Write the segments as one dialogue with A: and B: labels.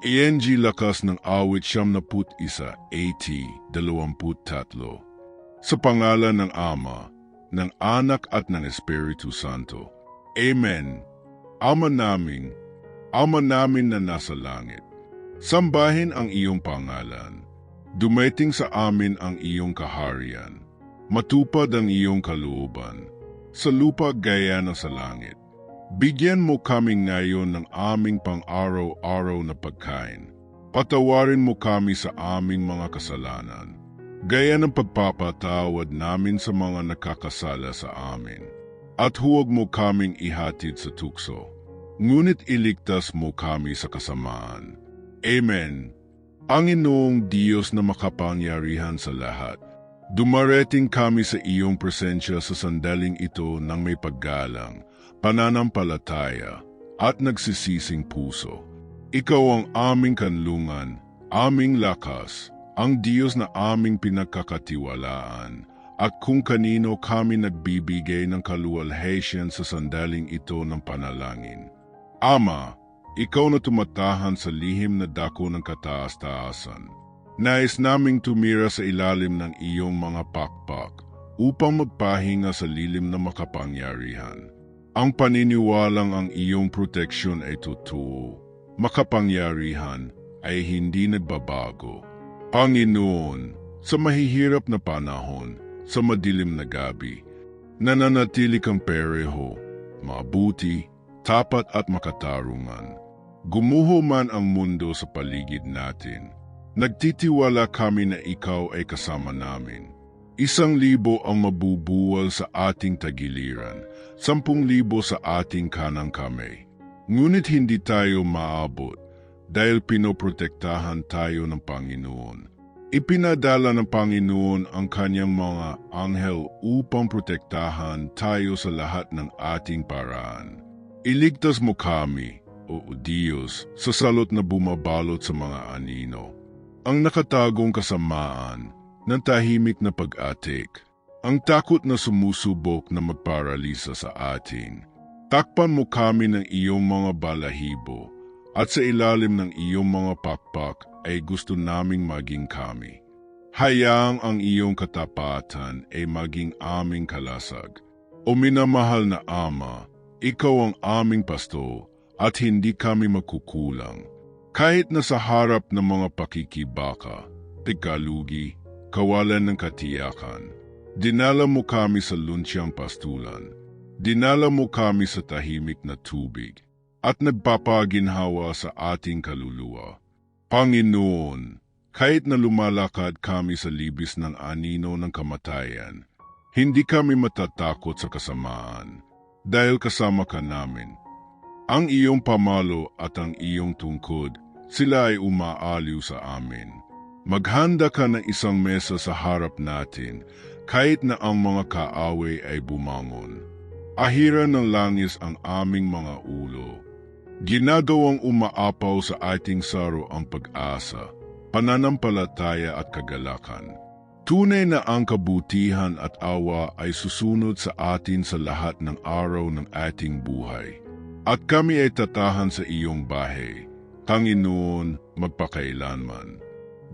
A: ENG lakas ng awit 71, 23. Sa pangalan ng Ama, ng Anak at ng Espiritu Santo. Amen. Ama namin na nasa langit, sambahin ang iyong pangalan. Dumating sa amin ang iyong kaharian. Matupad ang iyong kalooban, sa lupa gaya na sa langit. Bigyan mo kami ngayon ng aming pang-araw-araw na pagkain. Patawarin mo kami sa aming mga kasalanan, gaya ng pagpapatawad namin sa mga nakakasala sa amin. At huwag mo kaming ihatid sa tukso, ngunit iligtas mo kami sa kasamaan. Amen. Panginoong Diyos na makapangyarihan sa lahat, dumarating kami sa iyong presensya sa sandaling ito ng may paggalang, pananampalataya at nagsisising puso. Ikaw ang aming kanlungan, aming lakas, ang Diyos na aming pinagkakatiwalaan, at kung kanino kami nagbibigay ng kaluwalhatian sa sandaling ito ng panalangin. Ama, ikaw na tumatahan sa lihim na dako ng kataas-taasan. Nais naming tumira sa ilalim ng iyong mga pakpak upang magpahinga sa lilim na makapangyarihan. Ang paniniwalang ang iyong proteksyon ay totoo, makapangyarihan ay hindi nagbabago. Panginoon, sa mahihirap na panahon, sa madilim na gabi, nananatili kang pareho, mabuti, tapat at makatarungan. Gumuho man ang mundo sa paligid natin, nagtitiwala kami na ikaw ay kasama namin. 1,000 ang mabubuwal sa ating tagiliran, 10,000 sa ating kanang kamay. Ngunit hindi tayo maabot dahil pinoprotektahan tayo ng Panginoon. Ipinadala ng Panginoon ang kanyang mga anghel upang protektahan tayo sa lahat ng ating paraan. Iligtas mo kami, O Diyos, sa salot na bumabalot sa mga anino. Ang nakatagong kasamaan ng tahimik na pag-atik, ang takot na sumusubok na magparalisa sa atin. Takpan mo kami ng iyong mga balahibo, at sa ilalim ng iyong mga pakpak ay gusto naming maging kami. Hayaang ang iyong katapatan ay maging aming kalasag. O minamahal na Ama, ikaw ang aming pasto, at hindi kami makukulang. Kahit na sa harap ng mga pakikibaka, tikalugi, kawalan ng katiyakan, dinala mo kami sa lunsyang pastulan, dinala mo kami sa tahimik na tubig, at nagpapaginhawa sa ating kaluluwa. Panginoon, kahit na lumalakad kami sa libis ng anino ng kamatayan, hindi kami matatakot sa kasamaan, dahil kasama ka namin. Ang iyong pamalo at ang iyong tungkod, sila ay umaaliw sa amin. Maghanda ka ng isang mesa sa harap natin, kahit na ang mga kaaway ay bumangon. Ahiran ng langis ang aming mga ulo. Ginagawang umaapaw sa ating saro ang pag-asa, pananampalataya at kagalakan. Tunay na ang kabutihan at awa ay susunod sa atin sa lahat ng araw ng ating buhay. At kami ay tatahan sa iyong bahay, Panginoon, magpakailanman.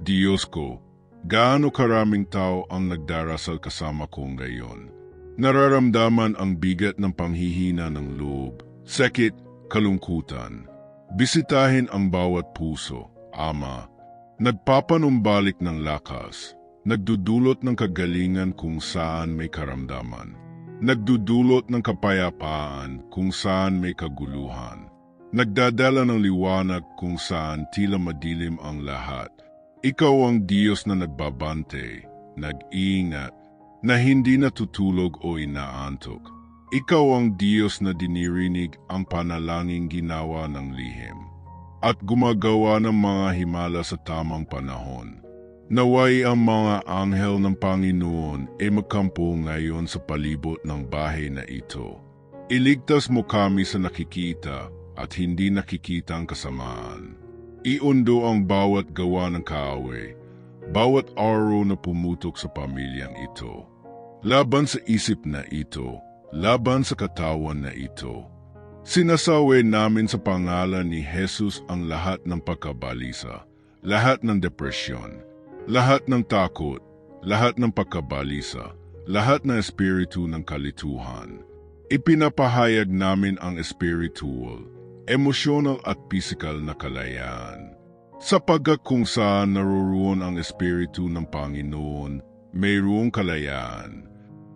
A: Diyos ko, gaano karaming tao ang nagdarasal kasama ko ngayon. Nararamdaman ang bigat ng panghihina ng loob, sakit, kalungkutan. Bisitahin ang bawat puso, Ama. Nagpapanumbalik ng lakas, nagdudulot ng kagalingan kung saan may karamdaman. Nagdudulot ng kapayapaan kung saan may kaguluhan. Nagdadala ng liwanag kung saan tila madilim ang lahat. Ikaw ang Diyos na nagbabante, nag-iingat, na hindi natutulog o inaantok. Ikaw ang Diyos na dinirinig ang panalangin ginawa ng lihim, at gumagawa ng mga himala sa tamang panahon. Naway ang mga anghel ng Panginoon ay magkampo ngayon sa palibot ng bahay na ito. Iligtas mo kami sa nakikita at hindi nakikitang kasamaan. Iundo ang bawat gawa ng kaaway, bawat araw na pumutok sa pamilyang ito. Laban sa isip na ito, laban sa katawan na ito. Sinasawi namin sa pangalan ni Jesus ang lahat ng pagkabalisa, lahat ng depresyon, lahat ng takot, lahat ng pagkabalisa, lahat ng espiritu ng kalituhan. Ipinapahayag namin ang spiritual, emotional at physical na kalayaan. Sapagkat kung saan naroon ang espiritu ng Panginoon, mayroong kalayaan.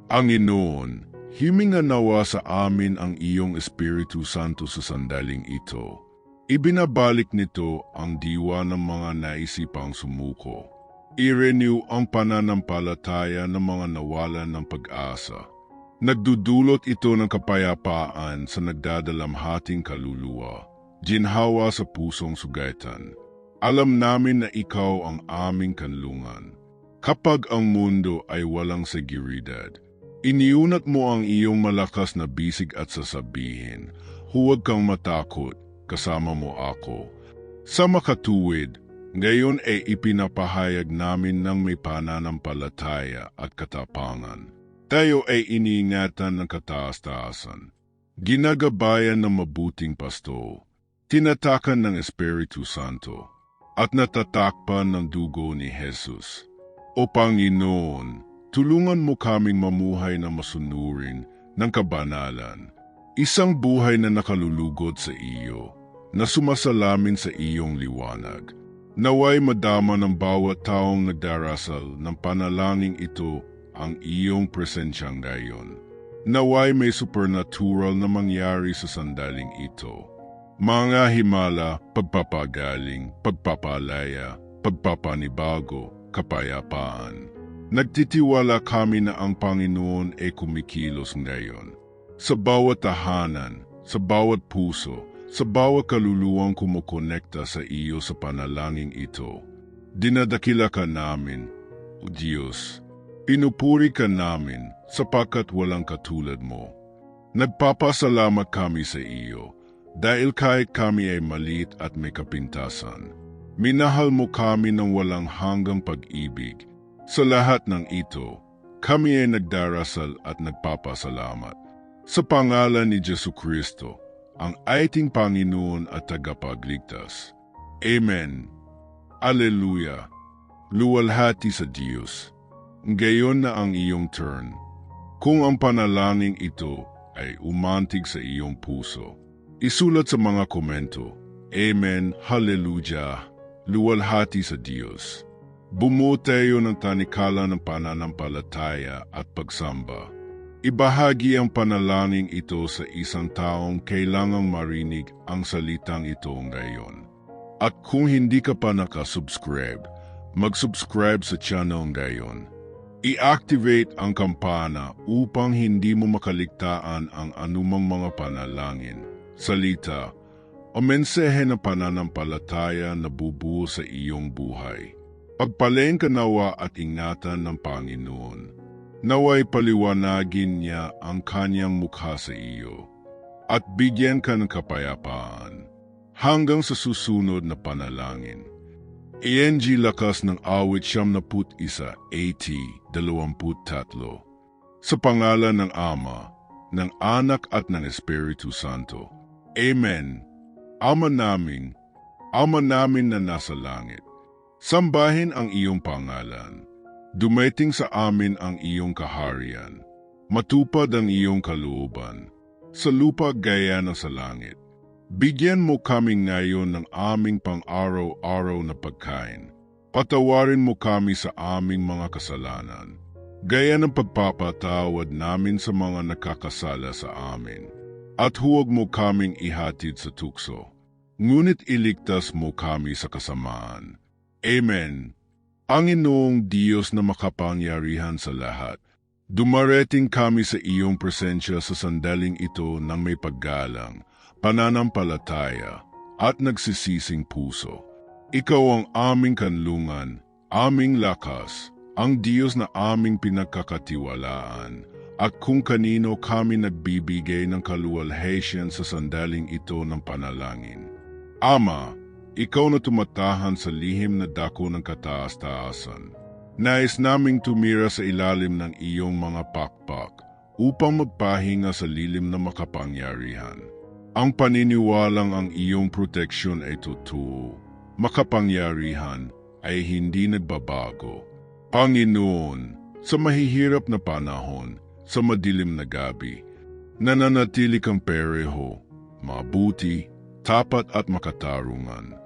A: Panginoon, himinga nawa sa amin ang iyong Espiritu Santo sa sandaling ito. Ibinabalik nito ang diwa ng mga naisipang sumuko. I-renew ang pananampalataya ng mga nawalan ng pag-asa. Nagdudulot ito ng kapayapaan sa nagdadalamhating kaluluwa, ginhawa sa pusong sugatan. Alam namin na ikaw ang aming kanlungan. Kapag ang mundo ay walang seguridad, iniunat mo ang iyong malakas na bisig at sasabihin, huwag kang matakot, kasama mo ako. Sa makatuwid, ngayon ay ipinapahayag namin ng may pananampalataya at katapangan. Tayo ay iniingatan ng kataas-taasan, ginagabayan ng mabuting pasto, tinatakan ng Espiritu Santo, at natatakpan ng dugo ni Jesus. O Panginoon, tulungan mo kaming mamuhay na masunurin ng kabanalan, isang buhay na nakalulugod sa iyo, na sumasalamin sa iyong liwanag. Naway madama ng bawat taong nagdarasal ng panalangin ito ang iyong presensyang ngayon. Naway may supernatural na mangyari sa sandaling ito. Mga himala, pagpapagaling, pagpapalaya, pagpapanibago, kapayapaan. Nagtitiwala kami na ang Panginoon ay kumikilos ngayon. Sa bawat tahanan, sa bawat puso, sa bawat kaluluwang kumukonekta sa iyo sa panalangin ito. Dinadakila ka namin, O Diyos. Pinupuri ka namin sapagkat walang katulad mo. Nagpapasalamat kami sa iyo dahil kahit kami ay maliit at may kapintasan. Minahal mo kami ng walang hanggang pag-ibig. Sa lahat ng ito, kami ay nagdarasal at nagpapasalamat. Sa pangalan ni Jesucristo, ang ating Panginoon at tagapagligtas. Amen. Alleluia. Luwalhati sa Diyos. Gayon na ang iyong turn. Kung ang panalangin ito ay umantig sa iyong puso, isulat sa mga komento, Amen, Hallelujah. Luwalhati sa Diyos. Bumuo tayo ng tanikala ng pananampalataya at pagsamba. Ibahagi ang panalangin ito sa isang taong kailangang marinig ang salitang ito ngayon. At kung hindi ka pa nakasubscribe, mag-subscribe sa channel ngayon. I-activate ang kampana upang hindi mo makaligtaan ang anumang mga panalangin, salita, o mensahe ng pananampalataya na bubuo sa iyong buhay. Pagpalain ka nawa at ingatan ng Panginoon. Naway paliwanagin niya ang kanyang mukha sa iyo at bigyan ka ng kapayapaan hanggang sa susunod na panalangin. ENG Lakas ng Awit 71, 80-23. Sa pangalan ng Ama, ng Anak at ng Espiritu Santo. Amen. Ama namin na nasa langit, sambahin ang iyong pangalan. Dumating sa amin ang iyong kaharian. Matupad ang iyong kalooban, sa lupa gaya ng sa langit. Bigyan mo kami ngayon ng aming pang-araw-araw na pagkain. Patawarin mo kami sa aming mga kasalanan, gaya ng pagpapatawad namin sa mga nakakasala sa amin. At huwag mo kaming ihatid sa tukso, ngunit iligtas mo kami sa kasamaan. Amen. Panginoong Diyos na makapangyarihan sa lahat, dumarating kami sa iyong presensya sa sandaling ito ng may paggalang, pananampalataya, at nagsisising puso. Ikaw ang aming kanlungan, aming lakas, ang Diyos na aming pinagkakatiwalaan, at kung kanino kami nagbibigay ng kaluwalhatian sa sandaling ito ng panalangin. Ama, ikaw na tumatahan sa lihim na dako ng kataas-taasan. Nais naming tumira sa ilalim ng iyong mga pakpak upang magpahinga sa lilim na makapangyarihan. Ang paniniwalang ang iyong proteksyon ay totoo, makapangyarihan, ay hindi nagbabago. Panginoon, sa mahihirap na panahon, sa madilim na gabi, nananatili kang pareho, mabuti, tapat at makatarungan.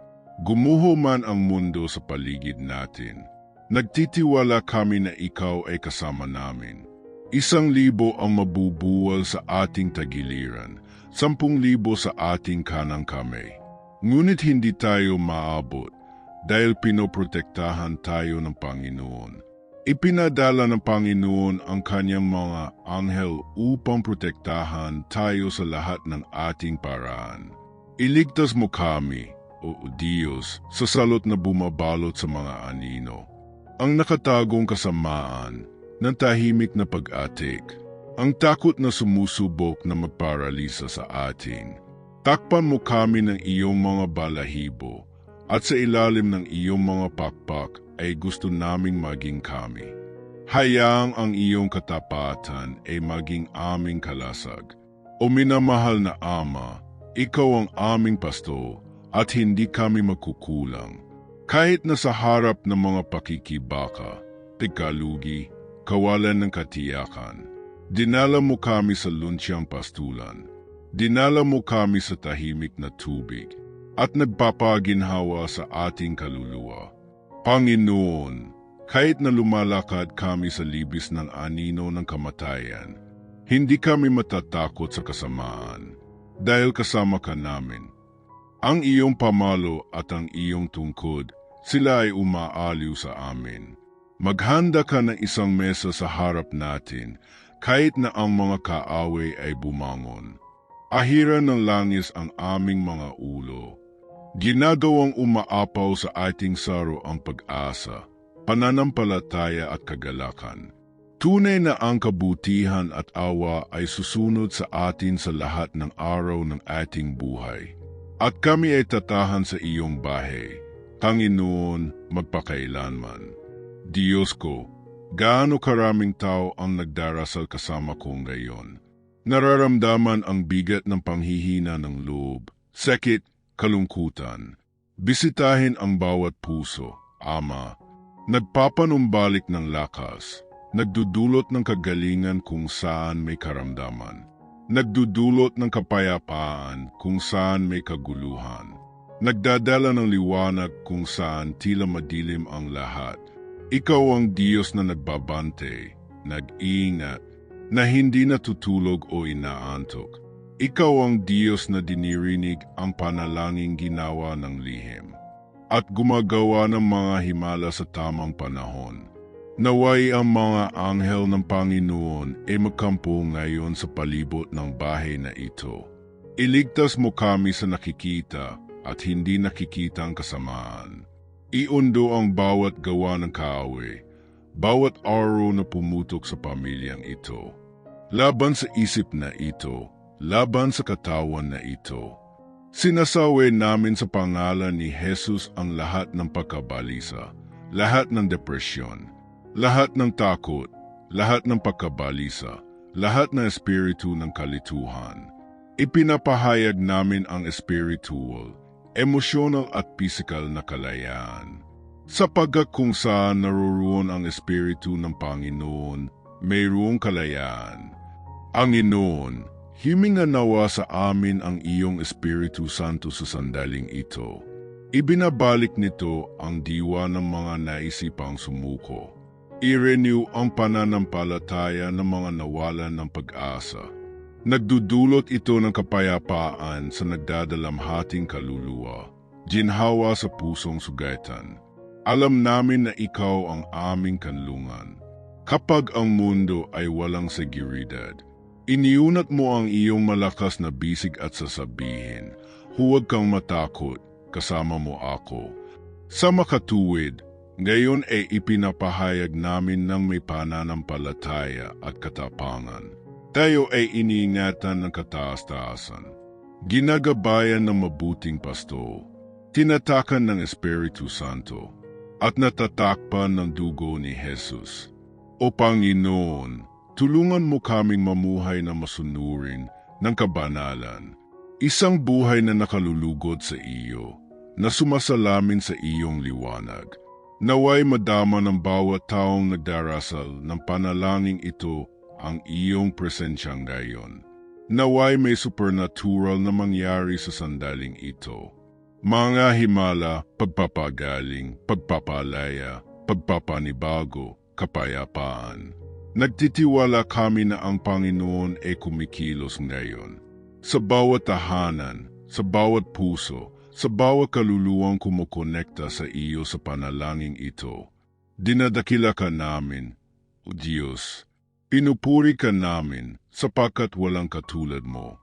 A: Gumuho man ang mundo sa paligid natin, nagtitiwala kami na ikaw ay kasama namin. 1,000 ang mabubuwal sa ating tagiliran, 10,000 sa ating kanang kamay. Ngunit hindi tayo maabot dahil pinoprotektahan tayo ng Panginoon. Ipinadala ng Panginoon ang kanyang mga anghel upang protektahan tayo sa lahat ng ating paraan. Iligtas mo kami, O Diyos, sa salot na bumabalot sa mga anino. Ang nakatagong kasamaan ng tahimik na pag-atik, ang takot na sumusubok na magparalisa sa atin. Takpan mo kami ng iyong mga balahibo at sa ilalim ng iyong mga pakpak ay gusto naming maging kami. Hayaang ang iyong katapatan ay maging aming kalasag. O minamahal na Ama, ikaw ang aming pasto at hindi kami magkukulang. Kahit na sa harap ng mga pakikibaka, tigkalugi, kawalan ng katiyakan, dinala mo kami sa lunsyang pastulan. Dinala mo kami sa tahimik na tubig at nagpapaginhawa sa ating kaluluwa. Panginoon, kahit na lumalakad kami sa libis ng anino ng kamatayan, hindi kami matatakot sa kasamaan dahil kasama ka namin. Ang iyong pamalo at ang iyong tungkod, sila ay umaaliw sa amin. Maghanda ka ng isang mesa sa harap natin, kahit na ang mga kaaway ay bumangon. Ahiran ng langis ang aming mga ulo. Ginagawang umaapaw sa ating saro ang pag-asa, pananampalataya at kagalakan. Tunay na ang kabutihan at awa ay susunod sa atin sa lahat ng araw ng ating buhay. At kami ay tatahan sa iyong bahay, Panginoon, magpakailanman. Diyos ko, gaano karaming tao ang nagdarasal kasama ko ngayon. Nararamdaman ang bigat ng panghihina ng loob, sakit, kalungkutan. Bisitahin ang bawat puso, Ama. Nagpapanumbalik ng lakas, nagdudulot ng kagalingan kung saan may karamdaman. Nagdudulot ng kapayapaan kung saan may kaguluhan. Nagdadala ng liwanag kung saan tila madilim ang lahat. Ikaw ang Diyos na nagbabante, nag-iingat, na hindi natutulog o inaantok. Ikaw ang Diyos na dinirinig ang panalangin ginawa ng lihim at gumagawa ng mga himala sa tamang panahon. Naway ang mga anghel ng Panginoon ay magkampo ngayon sa palibot ng bahay na ito. Iligtas mo kami sa nakikita at hindi nakikitang kasamaan. Iundo ang bawat gawa ng kaaway, bawat araw na pumutok sa pamilyang ito. Laban sa isip na ito, laban sa katawan na ito. Sinasawi namin sa pangalan ni Jesus ang lahat ng pagkabalisa, lahat ng depresyon, lahat ng takot, lahat ng pagkabalisa, lahat ng espiritu ng kalituhan. Ipinapahayag namin ang spiritual, emosyonal at pisikal na kalayaan. Sapagkat kung saan naroon ang espiritu ng Panginoon, mayroong kalayaan. Panginoon, himingan nawa sa amin ang iyong Espiritu Santo sa sandaling ito. Ibinabalik nito ang diwa ng mga naisipang sumuko. I-renew ang pananampalataya ng mga nawalan ng pag-asa. Nagdudulot ito ng kapayapaan sa nagdadalamhating kaluluwa, ginhawa sa pusong sugatan. Alam namin na ikaw ang aming kanlungan. Kapag ang mundo ay walang seguridad, iniunat mo ang iyong malakas na bisig at sasabihin, huwag kang matakot, kasama mo ako. Sa makatuwid, ngayon ay ipinapahayag namin ng may pananampalataya at katapangan. Tayo ay iniingatan ng kataas-taasan, ginagabayan ng mabuting pasto, tinatakan ng Espiritu Santo, at natatakpan ng dugo ni Jesus. O Panginoon, tulungan mo kaming mamuhay na masunurin ng kabanalan. Isang buhay na nakalulugod sa iyo, na sumasalamin sa iyong liwanag. Naway madama ng bawat taong nagdarasal ng panalangin ito ang iyong presensyang ngayon. Naway may supernatural na mangyari sa sandaling ito. Mga himala, pagpapagaling, pagpapalaya, pagpapanibago, kapayapaan. Nagtitiwala kami na ang Panginoon ay kumikilos ngayon. Sa bawat tahanan, sa bawat puso, sa bawat kaluluwang kumukonekta sa iyo sa panalangin ito. Dinadakila ka namin, O Diyos. Pinupuri ka namin sapagkat walang katulad mo.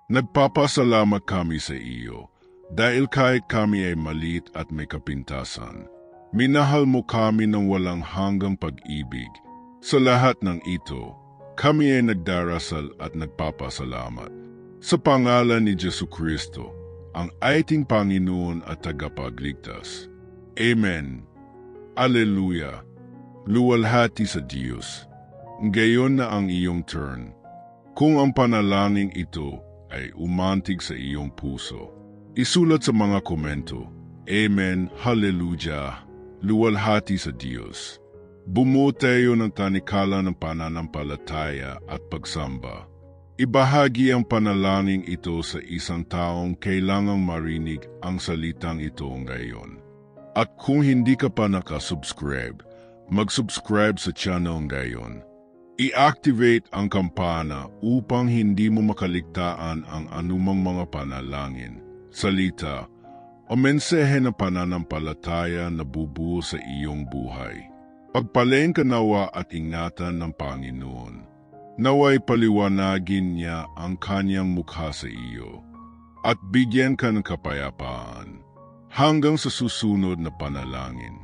A: Nagpapasalamat kami sa iyo dahil kahit kami ay maliit at may kapintasan. Minahal mo kami ng walang hanggang pag-ibig. Sa lahat ng ito, kami ay nagdarasal at nagpapasalamat. Sa pangalan ni Jesucristo, ang ating Panginoon at tagapagligtas. Amen. Alleluia. Luwalhati sa Diyos. Ngayon na ang iyong turn. Kung ang panalangin ito ay umantig sa iyong puso, isulat sa mga komento, Amen, Hallelujah, luwalhati sa Diyos. Bumuo tayo ng tanikala ng pananampalataya at pagsamba. Ibahagi ang panalangin ito sa isang taong kailangang marinig ang salitang ito ngayon. At kung hindi ka pa nakasubscribe, mag-subscribe sa channel ngayon. I-activate ang kampana upang hindi mo makaligtaan ang anumang mga panalangin, salita, o mensahe na pananampalataya na bubuo sa iyong buhay. Pagpalain ka nawa at ingatan ng Panginoon. Naway paliwanagin niya ang kanyang mukha sa iyo at bigyan ka ng kapayapaan. Hanggang sa susunod na panalangin.